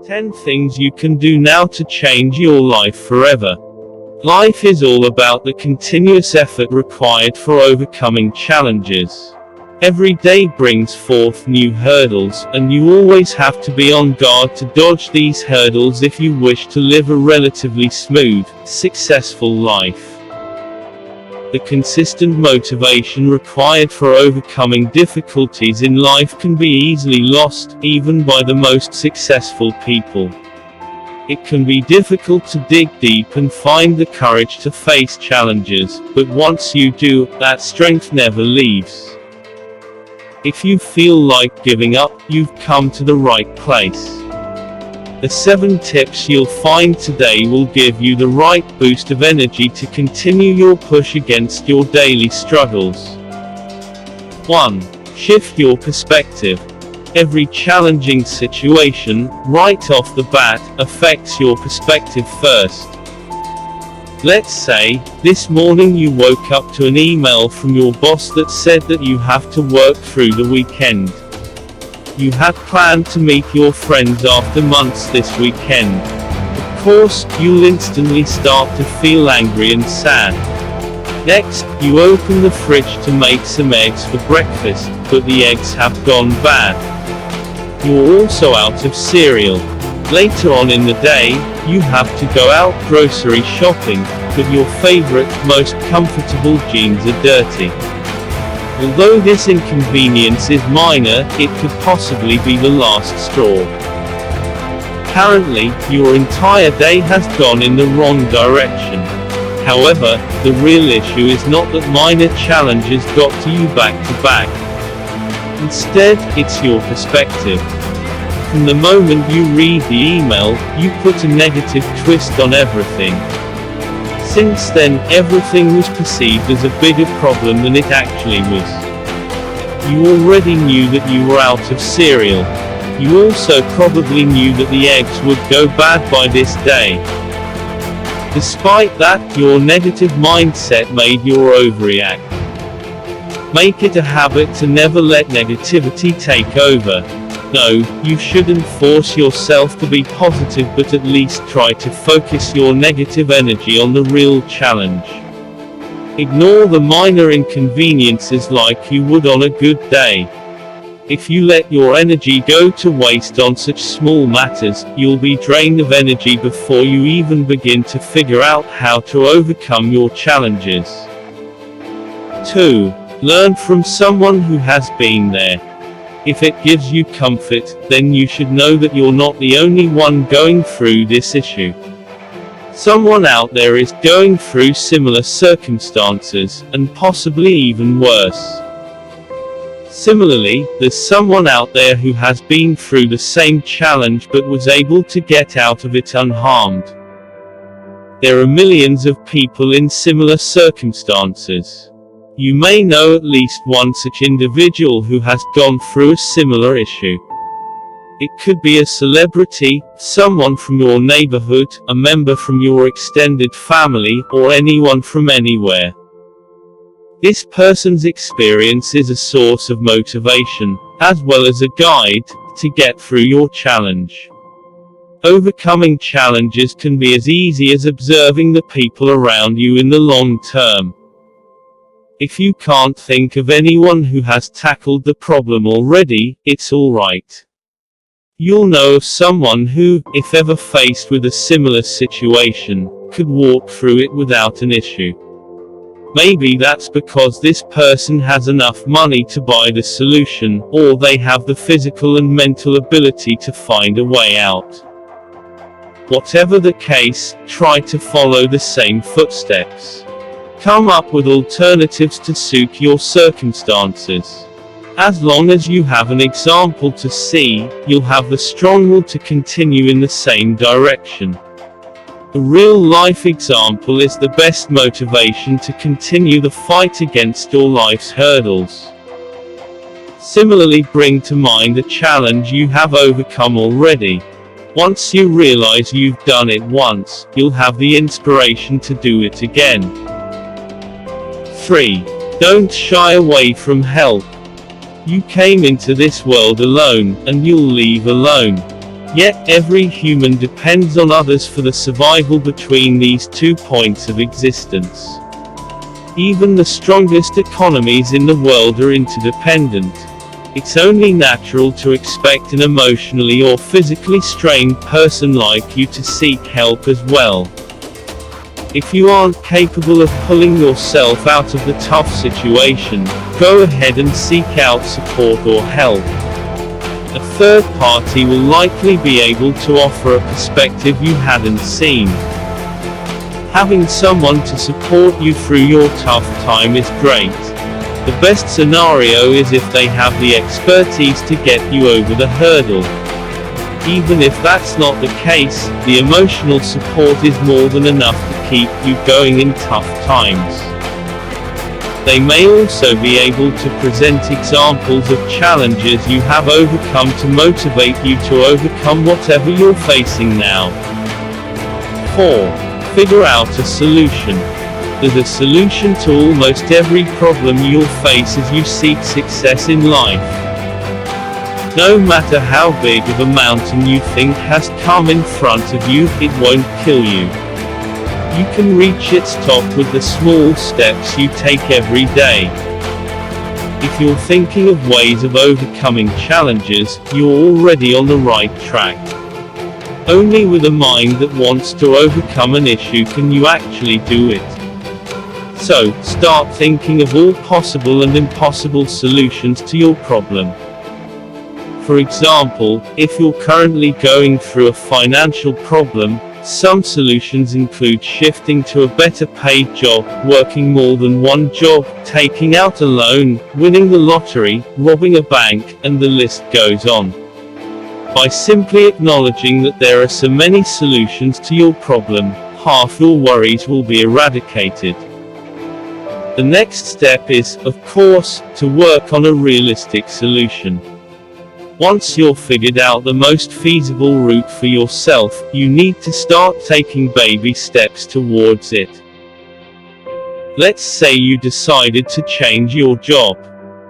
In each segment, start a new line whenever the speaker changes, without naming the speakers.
10 things you can do now to change your life forever. Life is all about the continuous effort required for overcoming challenges. Every day brings forth new hurdles, and you always have to be on guard to dodge these hurdles if you wish to live a relatively smooth, successful life. The consistent motivation required for overcoming difficulties in life can be easily lost, even by the most successful people. It can be difficult to dig deep and find the courage to face challenges, but once you do, that strength never leaves. If you feel like giving up, you've come to the right place. The 7 tips you'll find today will give you the right boost of energy to continue your push against your daily struggles. 1. Shift your perspective. Every challenging situation, right off the bat, affects your perspective first. Let's say, this morning you woke up to an email from your boss that said that you have to work through the weekend. You had planned to meet your friends after months this weekend. Of course, you'll instantly start to feel angry and sad. Next, you open the fridge to make some eggs for breakfast, but the eggs have gone bad. You're also out of cereal. Later on in the day, you have to go out grocery shopping, but your favorite, most comfortable jeans are dirty. Although this inconvenience is minor, it could possibly be the last straw. Apparently, your entire day has gone in the wrong direction. However, the real issue is not that minor challenges got to you back to back. Instead, it's your perspective. From the moment you read the email, you put a negative twist on everything. Since then, everything was perceived as a bigger problem than it actually was. You already knew that you were out of cereal. You also probably knew that the eggs would go bad by this day. Despite that, your negative mindset made you overreact. Make it a habit to never let negativity take over. No, you shouldn't force yourself to be positive, but at least try to focus your negative energy on the real challenge. Ignore the minor inconveniences like you would on a good day. If you let your energy go to waste on such small matters, you'll be drained of energy before you even begin to figure out how to overcome your challenges. 2. Learn from someone who has been there. If it gives you comfort, then you should know that you're not the only one going through this issue. Someone out there is going through similar circumstances, and possibly even worse. Similarly, there's someone out there who has been through the same challenge but was able to get out of it unharmed. There are millions of people in similar circumstances. You may know at least one such individual who has gone through a similar issue. It could be a celebrity, someone from your neighborhood, a member from your extended family, or anyone from anywhere. This person's experience is a source of motivation, as well as a guide, to get through your challenge. Overcoming challenges can be as easy as observing the people around you in the long term. If you can't think of anyone who has tackled the problem already, it's alright. You'll know of someone who, if ever faced with a similar situation, could walk through it without an issue. Maybe that's because this person has enough money to buy the solution, or they have the physical and mental ability to find a way out. Whatever the case, try to follow the same footsteps. Come up with alternatives to suit your circumstances. As long as you have an example to see, you'll have the strong will to continue in the same direction. A real-life example is the best motivation to continue the fight against your life's hurdles. Similarly, bring to mind a challenge you have overcome already. Once you realize you've done it once, you'll have the inspiration to do it again. 3. Don't shy away from help. You came into this world alone, and you'll leave alone. Yet, every human depends on others for the survival between these 2 points of existence. Even the strongest economies in the world are interdependent. It's only natural to expect an emotionally or physically strained person like you to seek help as well. If you aren't capable of pulling yourself out of the tough situation, go ahead and seek out support or help. A third party will likely be able to offer a perspective you hadn't seen. Having someone to support you through your tough time is great. The best scenario is if they have the expertise to get you over the hurdle. Even if that's not the case, the emotional support is more than enough to keep you going in tough times. They may also be able to present examples of challenges you have overcome to motivate you to overcome whatever you're facing now. 4. Figure out a solution. There's a solution to almost every problem you'll face as you seek success in life. No matter how big of a mountain you think has come in front of you, it won't kill you. You can reach its top with the small steps you take every day. If you're thinking of ways of overcoming challenges, you're already on the right track. Only with a mind that wants to overcome an issue can you actually do it. So, start thinking of all possible and impossible solutions to your problem. For example, if you're currently going through a financial problem, some solutions include shifting to a better paid job, working more than one job, taking out a loan, winning the lottery, robbing a bank, and the list goes on. By simply acknowledging that there are so many solutions to your problem, half your worries will be eradicated. The next step is, of course, to work on a realistic solution. Once you've figured out the most feasible route for yourself, you need to start taking baby steps towards it. Let's say you decided to change your job.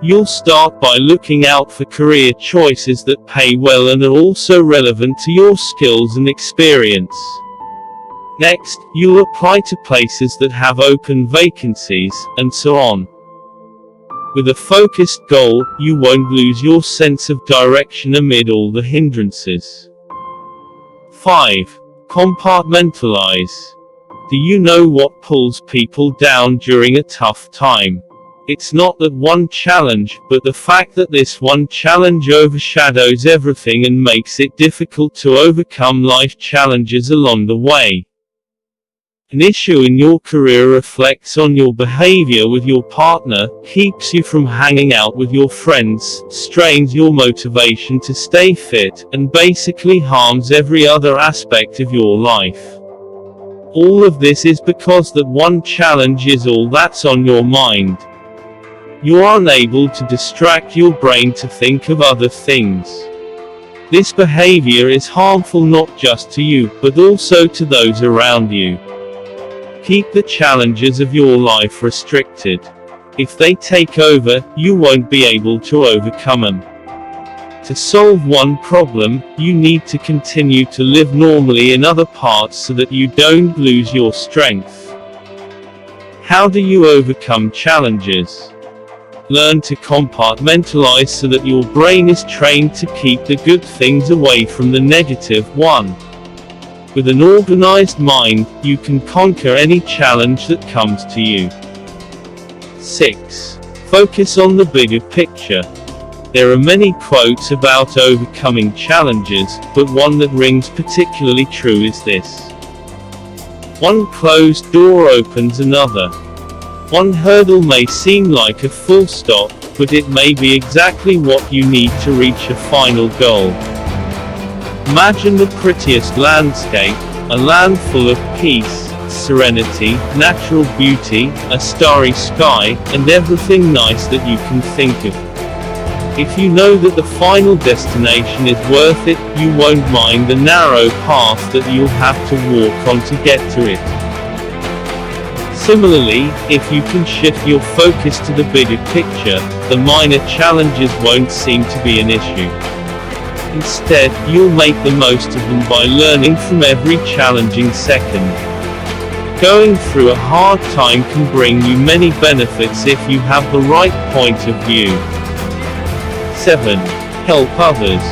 You'll start by looking out for career choices that pay well and are also relevant to your skills and experience. Next, you'll apply to places that have open vacancies, and so on. With a focused goal, you won't lose your sense of direction amid all the hindrances. 5. Compartmentalize. Do you know what pulls people down during a tough time? It's not that one challenge, but the fact that this one challenge overshadows everything and makes it difficult to overcome life challenges along the way. An issue in your career reflects on your behavior with your partner, keeps you from hanging out with your friends, strains your motivation to stay fit, and basically harms every other aspect of your life. All of this is because that one challenge is all that's on your mind. You are unable to distract your brain to think of other things. This behavior is harmful not just to you, but also to those around you. Keep the challenges of your life restricted. If they take over, you won't be able to overcome them. To solve one problem, you need to continue to live normally in other parts so that you don't lose your strength. How do you overcome challenges? Learn to compartmentalize so that your brain is trained to keep the good things away from the negative one. With an organized mind, you can conquer any challenge that comes to you. 6. Focus on the bigger picture. There are many quotes about overcoming challenges, but one that rings particularly true is this. One closed door opens another. One hurdle may seem like a full stop, but it may be exactly what you need to reach a final goal. Imagine the prettiest landscape, a land full of peace, serenity, natural beauty, a starry sky, and everything nice that you can think of. If you know that the final destination is worth it, you won't mind the narrow path that you'll have to walk on to get to it. Similarly, if you can shift your focus to the bigger picture, the minor challenges won't seem to be an issue. Instead, you'll make the most of them by learning from every challenging second. Going through a hard time can bring you many benefits if you have the right point of view. 7. Help others.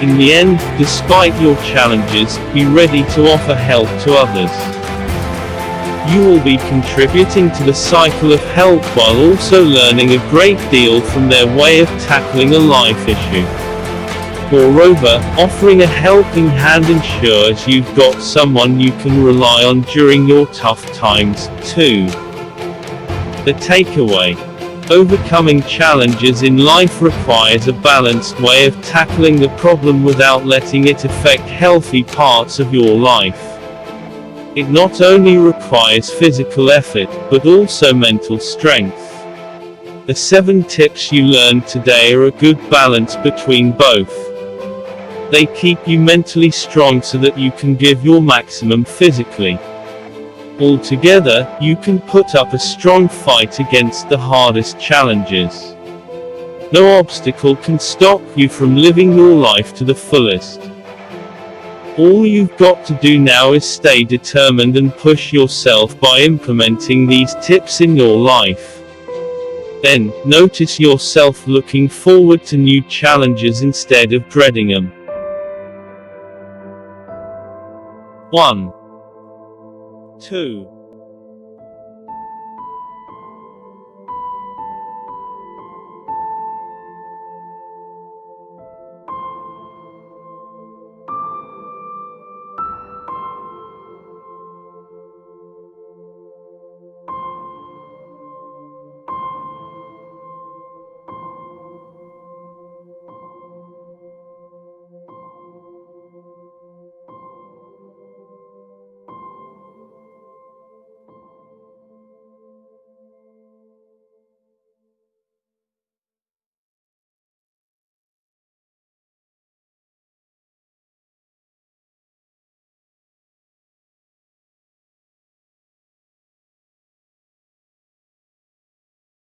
In the end, despite your challenges, be ready to offer help to others. You will be contributing to the cycle of help while also learning a great deal from their way of tackling a life issue. Moreover, offering a helping hand ensures you've got someone you can rely on during your tough times, too. The takeaway: overcoming challenges in life requires a balanced way of tackling the problem without letting it affect healthy parts of your life. It not only requires physical effort, but also mental strength. The 7 tips you learned today are a good balance between both. They keep you mentally strong so that you can give your maximum physically. Altogether, you can put up a strong fight against the hardest challenges. No obstacle can stop you from living your life to the fullest. All you've got to do now is stay determined and push yourself by implementing these tips in your life. Then, notice yourself looking forward to new challenges instead of dreading them. 1. 2.